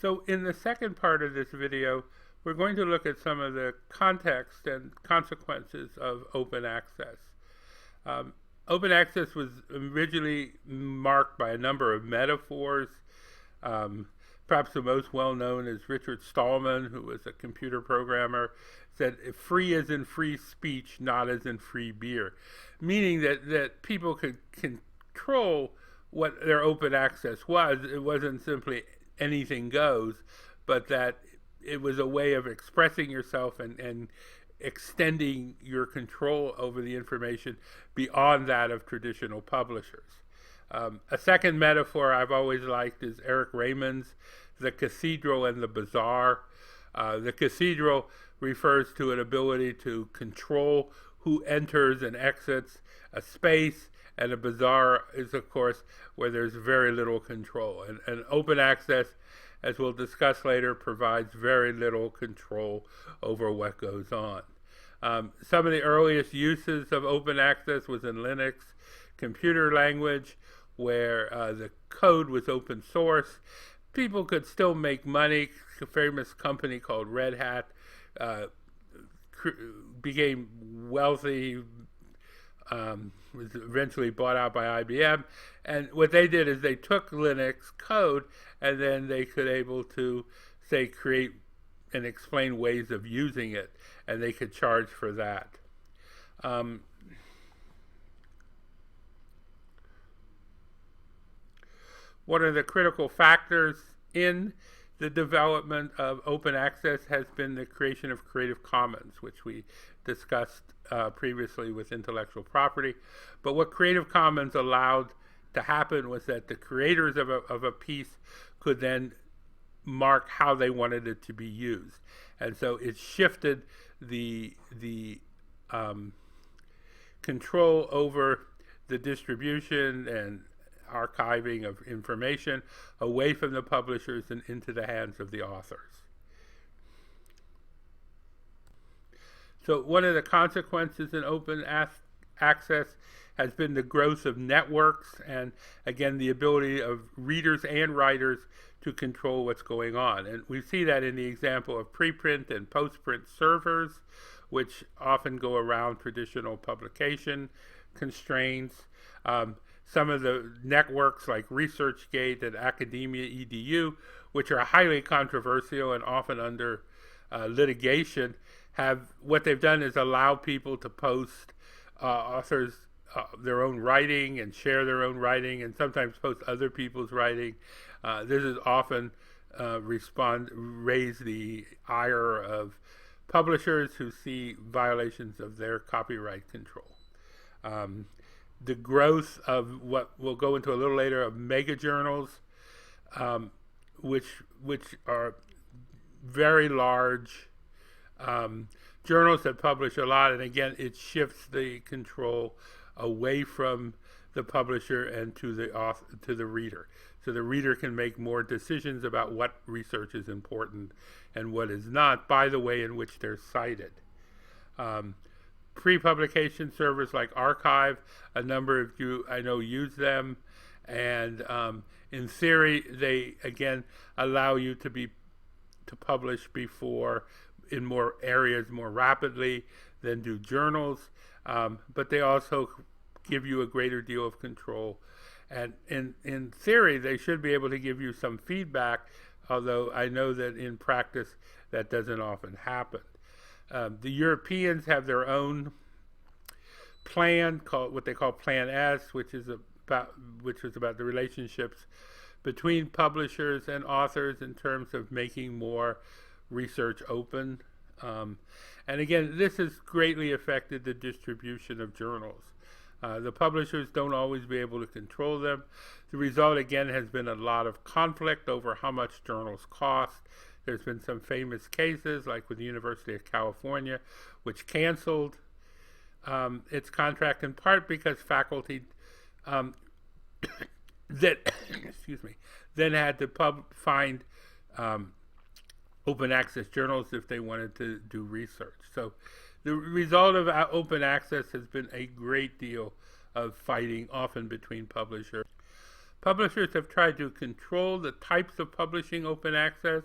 So in the second part of this video, we're going to look at some of the context and consequences of open access. Um, Open access was originally marked by a number of metaphors. Perhaps the most well known is Richard Stallman, who was a computer programmer, said free as in free speech, not as in free beer, meaning that people could control what their open access was. It wasn't simply anything goes, but that it was a way of expressing yourself and extending your control over the information beyond that of traditional publishers. A second metaphor I've always liked is Eric Raymond's The Cathedral and the Bazaar. The cathedral refers to an ability to control who enters and exits a space, and a bazaar is, of course, where there's very little control. And open access, as we'll discuss later, provides very little control over what goes on. Some of the earliest uses of open access was in Linux computer language, where the code was open source. People could still make money. A famous company called Red Hat became wealthy, was eventually bought out by IBM. And what they did is they took Linux code and then they could able to, say, create and explain ways of using it, and they could charge for that. One of the critical factors in the development of open access has been the creation of Creative Commons, which we discussed previously with intellectual property. But what Creative Commons allowed to happen was that the creators of a piece could then mark how they wanted it to be used. And so it shifted the control over the distribution and archiving of information away from the publishers and into the hands of the authors. So one of the consequences in open access has been the growth of networks and, again, the ability of readers and writers to control what's going on. And we see that in the example of preprint and postprint servers, which often go around traditional publication constraints. Some of the networks like ResearchGate and Academia EDU, which are highly controversial and often under litigation, have what they've done is allow people to post authors their own writing and share their own writing and sometimes post other people's writing. This is often raise the ire of publishers who see violations of their copyright control. The growth of what we'll go into a little later of mega journals, which are very large journals that publish a lot, and again, it shifts the control away from the publisher and to the author, to the reader. So the reader can make more decisions about what research is important and what is not by the way in which they're cited. Pre-publication servers like arXiv, a number of you I know use them, and in theory they again allow you to publish before in more areas more rapidly than do journals, but they also give you a greater deal of control. And in theory they should be able to give you some feedback, although I know that in practice that doesn't often happen. The Europeans have their own plan called what they call Plan S, which is about the relationships between publishers and authors in terms of making more research open. And again, this has greatly affected the distribution of journals. The publishers don't always be able to control them. The result, again, has been a lot of conflict over how much journals cost. There's been some famous cases, like with the University of California, which canceled its contract in part because faculty that then had to find open access journals if they wanted to do research. So the result of open access has been a great deal of fighting, often between publishers. Publishers have tried to control the types of publishing open access,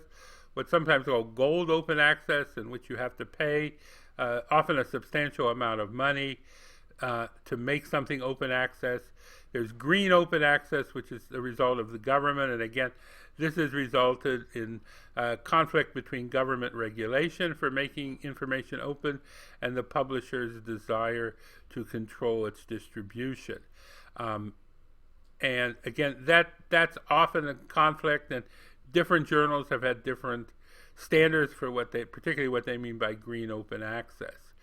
what's sometimes called gold open access, in which you have to pay often a substantial amount of money to make something open access. There's green open access, which is the result of the government, and again, this has resulted in conflict between government regulation for making information open and the publisher's desire to control its distribution. And again, that's often a conflict, and different journals have had different standards for particularly what they mean by green open access.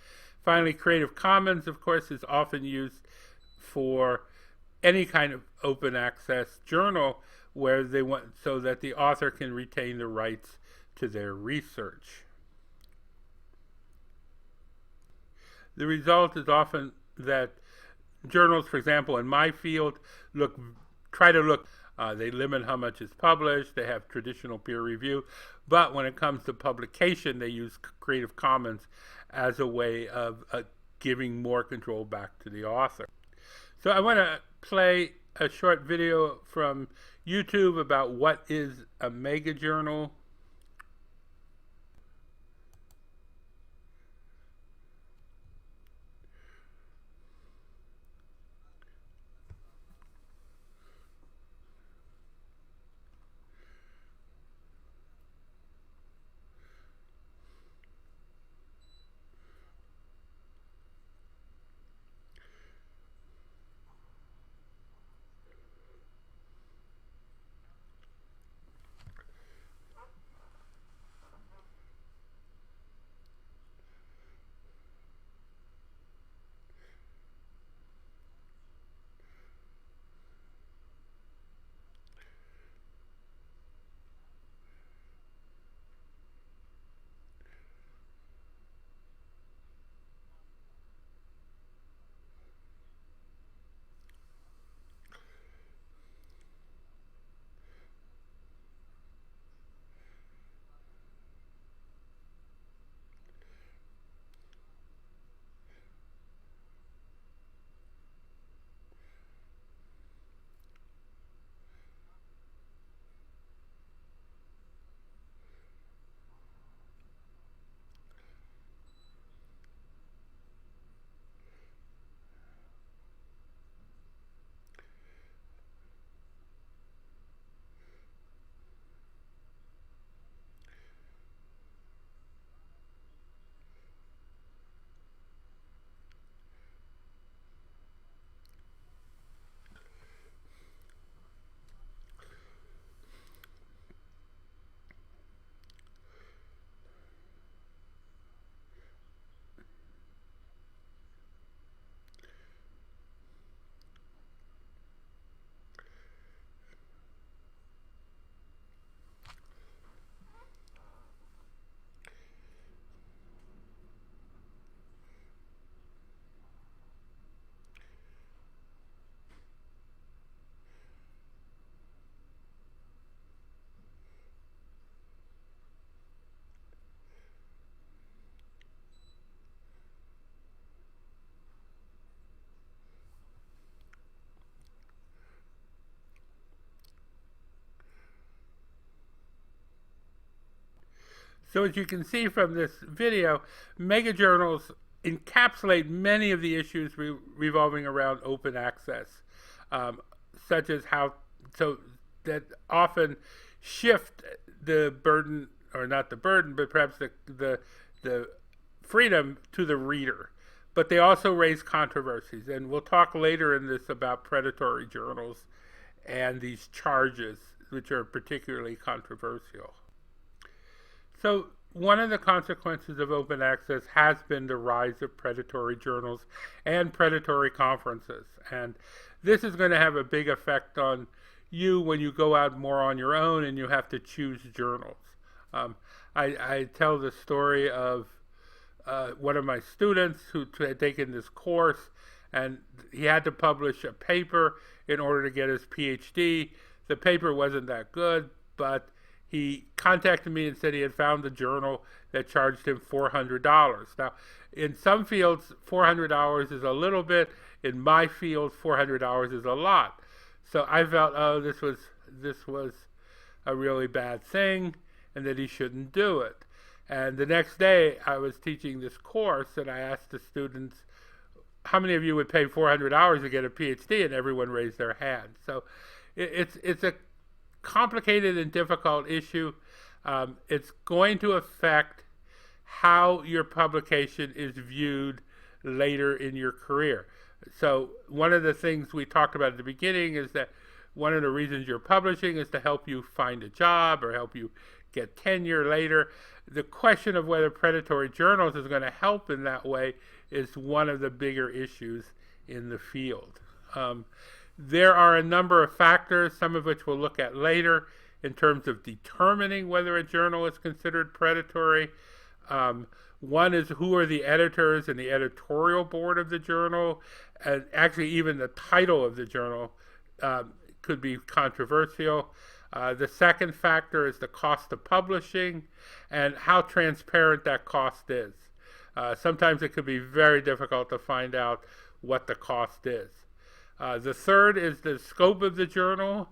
Finally, Creative Commons, of course, is often used for any kind of open access journal where they want so that the author can retain the rights to their research. The result is often that journals, for example, in my field, they limit how much is published, they have traditional peer review, but when it comes to publication, they use Creative Commons as a way of giving more control back to the author. So I want to play a short video from YouTube about what is a mega journal. So as you can see from this video, megajournals encapsulate many of the issues revolving around open access, such as that often shift the burden, or not the burden, but perhaps the freedom to the reader. But they also raise controversies, and we'll talk later in this about predatory journals and these charges, which are particularly controversial. So one of the consequences of open access has been the rise of predatory journals and predatory conferences. And this is going to have a big effect on you when you go out more on your own and you have to choose journals. I tell the story of one of my students who had taken this course, and he had to publish a paper in order to get his PhD. The paper wasn't that good, but he contacted me and said he had found a journal that charged him $400. Now, in some fields, $400 is a little bit. In my field, $400 is a lot. So I felt, oh, this was a really bad thing, and that he shouldn't do it. And the next day, I was teaching this course, and I asked the students, how many of you would pay $400 to get a PhD? And everyone raised their hand. So it's a complicated and difficult issue. It's going to affect how your publication is viewed later in your career. So one of the things we talked about at the beginning is that one of the reasons you're publishing is to help you find a job or help you get tenure later. The question of whether predatory journals is going to help in that way is one of the bigger issues in the field. There are a number of factors, some of which we'll look at later, in terms of determining whether a journal is considered predatory. One is, who are the editors and the editorial board of the journal, and actually even the title of the journal could be controversial. The second factor is the cost of publishing and how transparent that cost is. Sometimes it could be very difficult to find out what the cost is. The third is the scope of the journal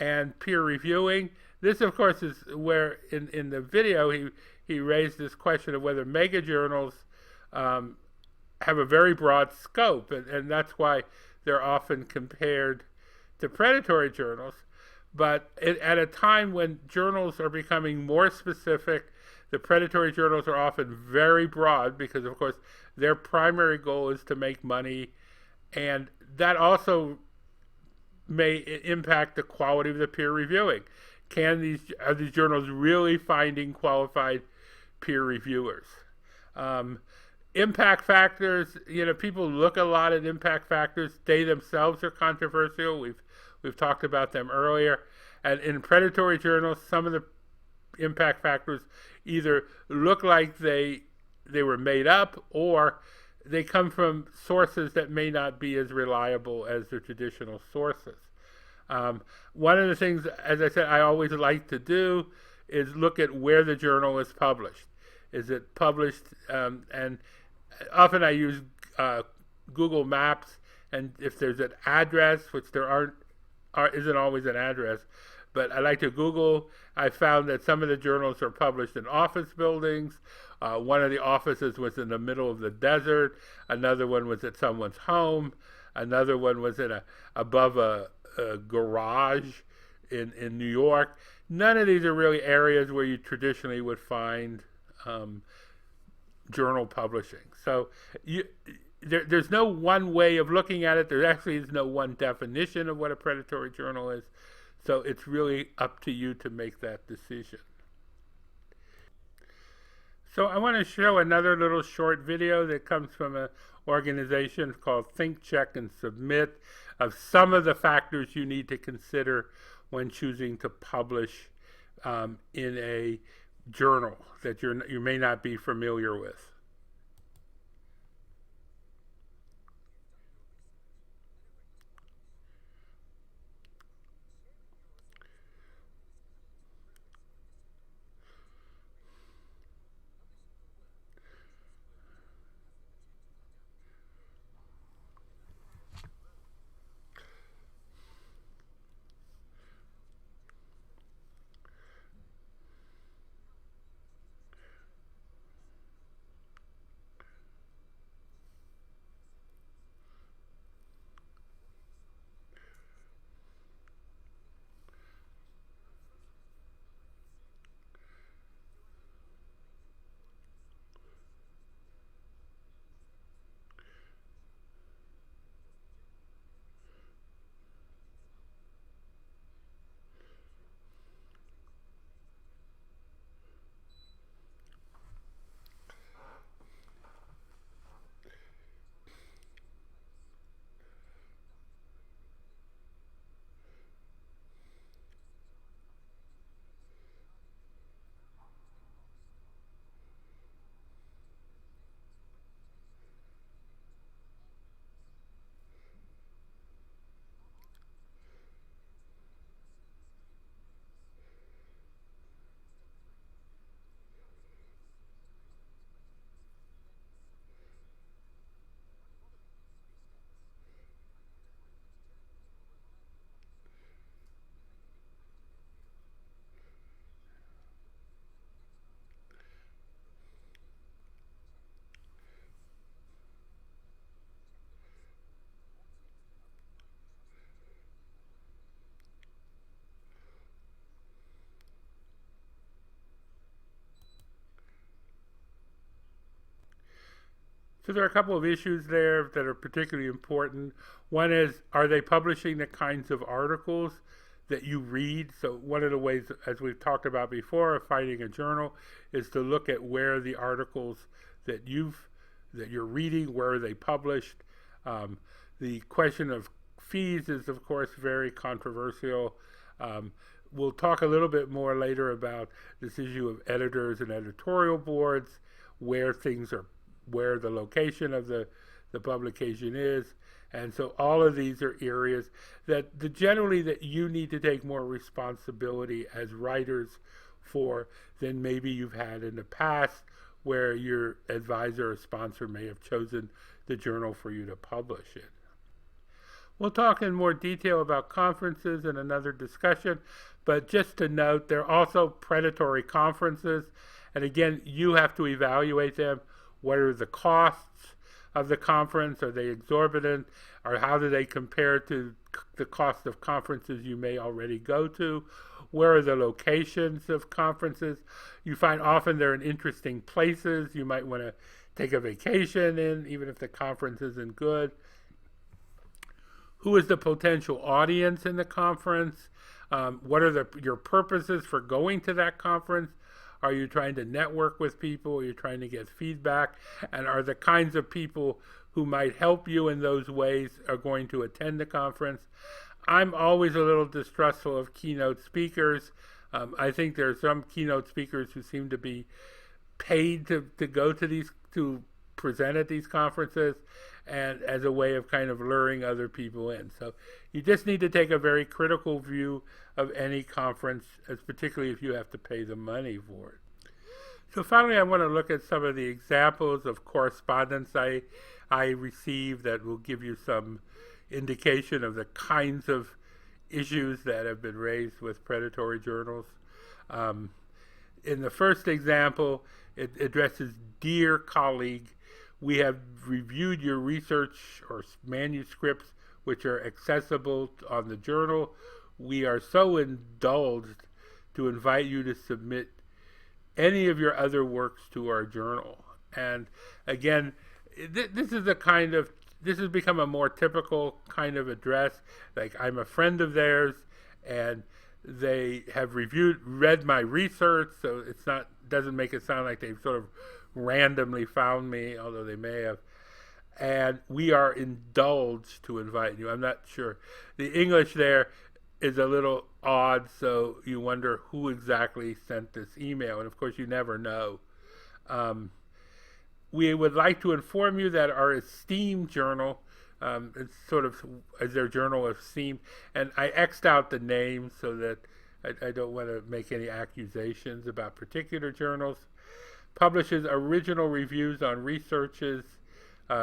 and peer reviewing. This, of course, is where in the video he raised this question of whether mega journals have a very broad scope, and that's why they're often compared to predatory journals. But at a time when journals are becoming more specific, the predatory journals are often very broad because, of course, their primary goal is to make money, and that also may impact the quality of the peer reviewing. Are these journals really finding qualified peer reviewers? Impact factors, people look a lot at impact factors. They themselves are controversial. We've talked about them earlier. And in predatory journals, some of the impact factors either look like they were made up, or they come from sources that may not be as reliable as the traditional sources. One of the things, as I said, I always like to do is look at where the journal is published. Is it published, and often I use Google Maps, and if there's an address, which there isn't always an address, but I like to Google. I found that some of the journals are published in office buildings. One of the offices was in the middle of the desert. Another one was at someone's home. Another one was above a garage in New York. None of these are really areas where you traditionally would find journal publishing. So there's no one way of looking at it. There actually is no one definition of what a predatory journal is. So it's really up to you to make that decision. So I want to show another little short video that comes from an organization called Think, Check, and Submit, of some of the factors you need to consider when choosing to publish in a journal that you may not be familiar with. So there are a couple of issues there that are particularly important. One is, are they publishing the kinds of articles that you read? So one of the ways, as we've talked about before, of finding a journal is to look at where the articles that you're reading, where are they published. The question of fees is, of course, very controversial. We'll talk a little bit more later about this issue of editors and editorial boards, where the location of the publication is. And so all of these are areas that generally that you need to take more responsibility as writers for than maybe you've had in the past, where your advisor or sponsor may have chosen the journal for you to publish it. We'll talk in more detail about conferences in another discussion, but just to note, there are also predatory conferences, and again, you have to evaluate them. What are the costs of the conference? Are they exorbitant? Or how do they compare to the cost of conferences you may already go to? Where are the locations of conferences? You find often they're in interesting places you might want to take a vacation in, even if the conference isn't good. Who is the potential audience in the conference? What are your purposes for going to that conference? Are you trying to network with people? Are you trying to get feedback? And are the kinds of people who might help you in those ways are going to attend the conference? I'm always a little distrustful of keynote speakers. I think there are some keynote speakers who seem to be paid to go to present at these conferences, and as a way of kind of luring other people in. So you just need to take a very critical view of any conference, as particularly if you have to pay the money for it. So finally, I want to look at some of the examples of correspondence I received that will give you some indication of the kinds of issues that have been raised with predatory journals. In the first example, it addresses, "Dear colleague, we have reviewed your research or manuscripts which are accessible on the journal. We are so indulged to invite you to submit any of your other works to our journal." And again, this has become a more typical kind of address. Like, I'm a friend of theirs, and they have read my research, so doesn't make it sound like they've sort of randomly found me, although they may have. And we are indulged to invite you. I'm not sure. The English there is a little odd, so you wonder who exactly sent this email. And of course, you never know. We would like to inform you that our esteemed journal, it's sort of as their journal of esteem, and I X'd out the name so that I don't want to make any accusations about particular journals, publishes original reviews on researches.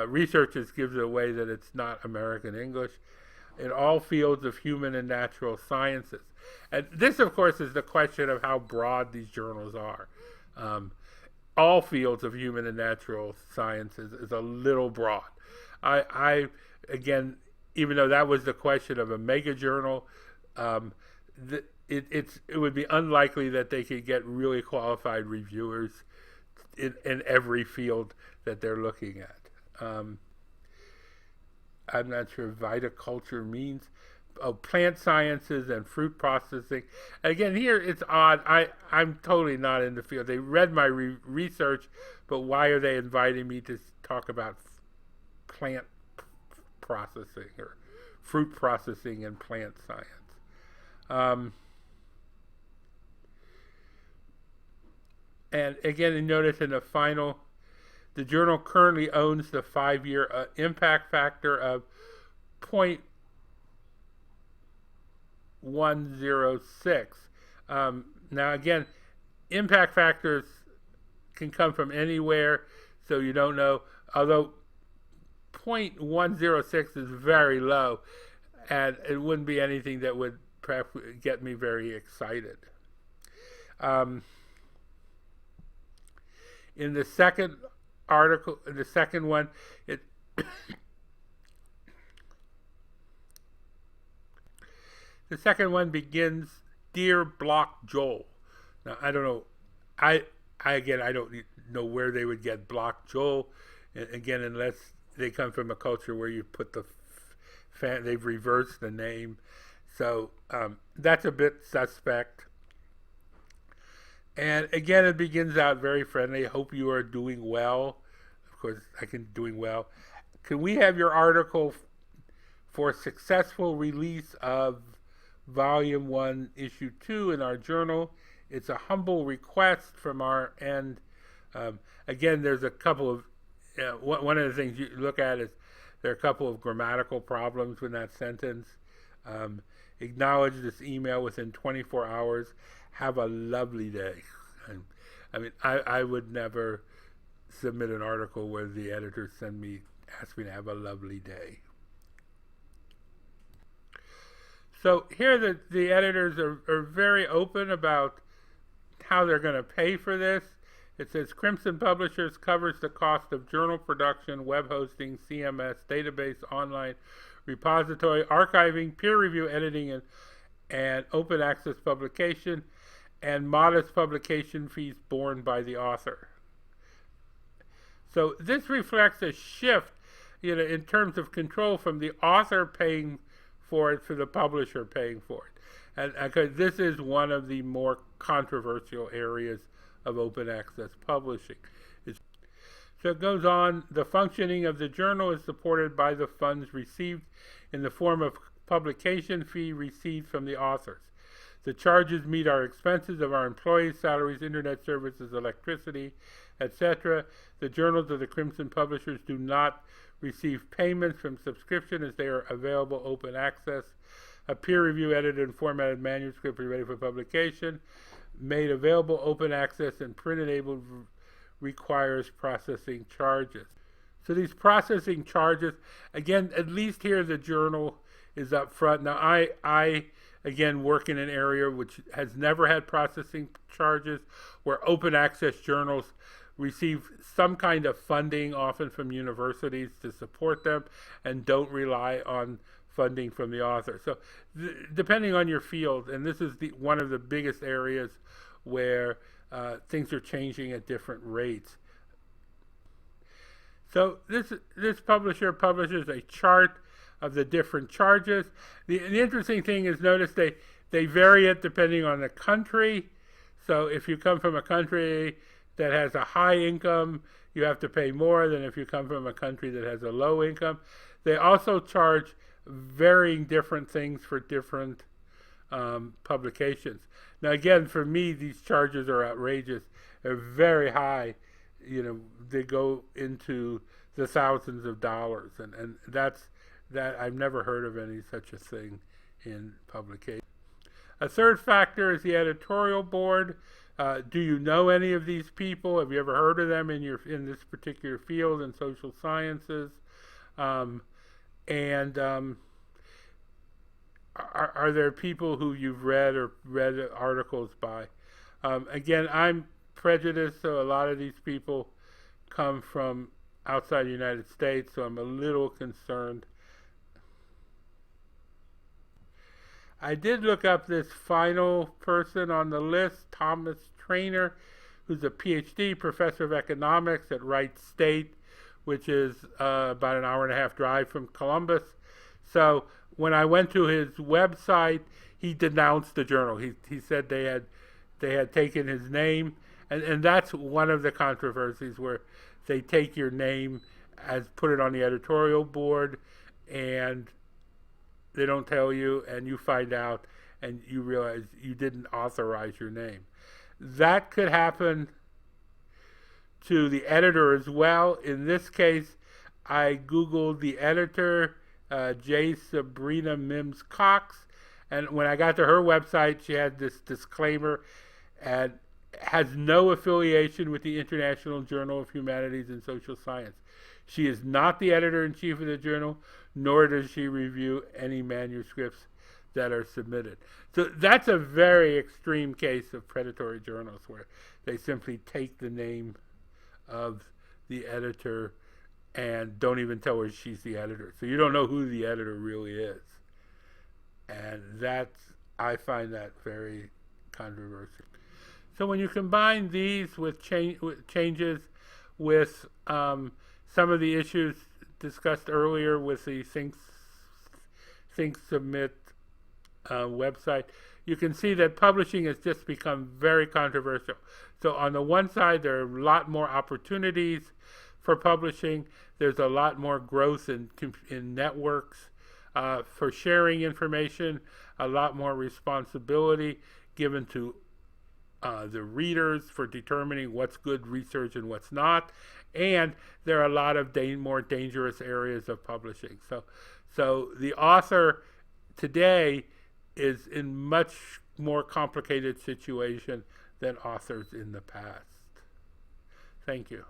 Researches gives it away that it's not American English, in all fields of human and natural sciences. And this, of course, is the question of how broad these journals are. All fields of human and natural sciences is a little broad. I again, even though that was the question of a mega journal, it would be unlikely that they could get really qualified reviewers in every field that they're looking at. I'm not sure viticulture means. Plant sciences and fruit processing. Again, here it's odd. I'm totally not in the field. They read my research, but why are they inviting me to talk about plant processing or fruit processing and plant science? And again, you notice in the final, the journal currently owns the 5-year impact factor of 0.106. Now again, impact factors can come from anywhere, so you don't know, although 0.106 is very low, and it wouldn't be anything that would perhaps get me very excited. In the second article, in the second one, the second one begins, "Dear Block Joel." Now, I don't know. I don't know where they would get Block Joel. Again, unless they come from a culture where you put they've reversed the name. So that's a bit suspect. And again, it begins out very friendly. Hope you are doing well. Of course, I can doing well. Can we have your article for successful release of Volume 1, Issue 2 in our journal? It's a humble request from our end. Again, there's a couple of, one of the things you look at is there are a couple of grammatical problems with that sentence. Acknowledge this email within 24 hours. Have a lovely day. I mean, I would never submit an article where the editor ask me to have a lovely day. So here the editors are very open about how they're going to pay for this. It says Crimson Publishers covers the cost of journal production, web hosting, CMS, database, online repository, archiving, peer review, editing, and open access publication, and modest publication fees borne by the author. So this reflects a shift, in terms of control from the author paying for it to the publisher paying for it. And because this is one of the more controversial areas of open access publishing. So it goes on, the functioning of the journal is supported by the funds received in the form of publication fee received from the authors. The charges meet our expenses of our employees' salaries, internet services, electricity, etc. The journals of the Crimson Publishers do not receive payments from subscription as they are available open access. A peer review edited and formatted manuscript is ready for publication. Made available open access and print enabled requires processing charges. So these processing charges, again, at least here the journal is up front. Now I again work in an area which has never had processing charges, where open access journals receive some kind of funding, often from universities, to support them, and don't rely on funding from the author. So depending on your field, and this is one of the biggest areas where things are changing at different rates. So this publisher publishes a chart of the different charges. The interesting thing is, notice they vary it depending on the country. So if you come from a country that has a high income, you have to pay more than if you come from a country that has a low income. They also charge varying different things for different publications. Now again, for me, these charges are outrageous. They're very high. They go into the thousands of dollars, and that I've never heard of any such a thing in publication. A third factor is the editorial board. Do you know any of these people? Have you ever heard of them in this particular field in social sciences? Are there people who you've read articles by? Again, I'm prejudiced, so a lot of these people come from outside the United States, so I'm a little concerned. I did look up this final person on the list, Thomas Trainer, who's a PhD professor of economics at Wright State, which is about an hour and a half drive from Columbus. So when I went to his website, he denounced the journal. He said they had taken his name, and that's one of the controversies, where they take your name put it on the editorial board, and they don't tell you, and you find out, and you realize you didn't authorize your name. That could happen to the editor as well. In this case, I Googled the editor, J. Sabrina Mims Cox, and when I got to her website, she had this disclaimer, and has no affiliation with the International Journal of Humanities and Social Science. She is not the editor-in-chief of the journal, nor does she review any manuscripts that are submitted. So that's a very extreme case of predatory journals, where they simply take the name of the editor and don't even tell her she's the editor. So you don't know who the editor really is. And I find that very controversial. So when you combine these with changes with some of the issues discussed earlier with the Think Submit website, you can see that publishing has just become very controversial. So on the one side, there are a lot more opportunities for publishing. There's a lot more growth in networks for sharing information, a lot more responsibility given to the readers for determining what's good research and what's not. And there are a lot of more dangerous areas of publishing. So the author today is in much more complicated situation than authors in the past. Thank you.